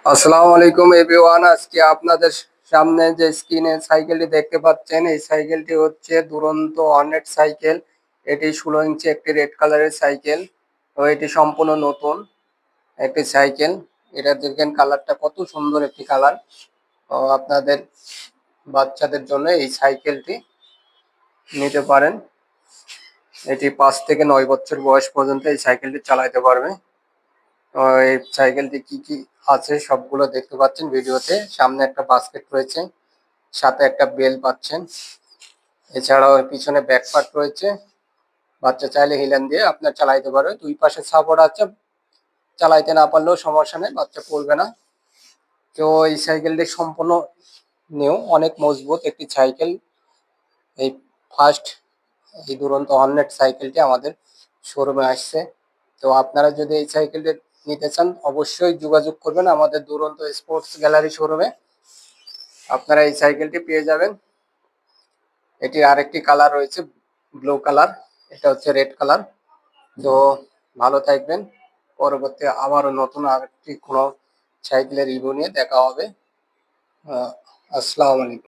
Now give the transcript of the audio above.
আসসালামু আলাইকুম এভরিওয়ান। আজকে আপনাদের সামনে যে স্ক্রিনে সাইকেলটি দেখতে পাচ্ছেন, এই সাইকেলটি হচ্ছে দুরন্ত হর্নেট সাইকেল। এটি 16 ইঞ্চি একটি রেড কালারের সাইকেল। তো এটি সম্পূর্ণ নতুন একটি সাইকেল। এটা দেখেন কালারটা কত সুন্দর একটি কালার। তো আপনাদের বাচ্চাদের জন্য এই সাইকেলটি নিতে পারেন। এটি 5 থেকে 9 বছর বয়স পর্যন্ত এই সাইকেলটি চালাতে পারবে। তো এই সাইকেলটি কি আছে সবগুলো দেখতে পাচ্ছেন ভিডিওতে। সামনে একটা বাস্কেট রয়েছে, সাথে একটা বেল পাচ্ছেন। এছাড়াও এর পিছনে ব্যাক পার্ট রয়েছে। বাচ্চা চাইলে হিলেন দিয়ে আপনার চালাইতে পারবে। দুই পাশে সাপোর্ট আছে, চালাইতে না পারলেও সমস্যা নেই, বাচ্চা পড়বে না। তো এই সাইকেলটি সম্পূর্ণ নিউ, অনেক মজবুত একটি সাইকেল। এই ফার্স্ট এই দুরন্ত হর্নেট সাইকেলটি আমাদের শোরুমে আসছে। তো আপনারা যদি এই সাইকেলটি নিতে চান অবশ্যই যোগাযোগ করবেন আমাদের দুরন্ত স্পোর্টস গ্যালারি শোরুমে। আপনারা এই সাইকেলটি পেয়ে যাবেন। এটির আরেকটি কালার রয়েছে ব্লু কালার, এটা হচ্ছে রেড কালার। তো ভালো থাকবেন। পরবর্তী আবারও নতুন আরেকটি কোনো সাইকেলের রিভিউ নিয়ে দেখা হবে। আসসালামু আলাইকুম।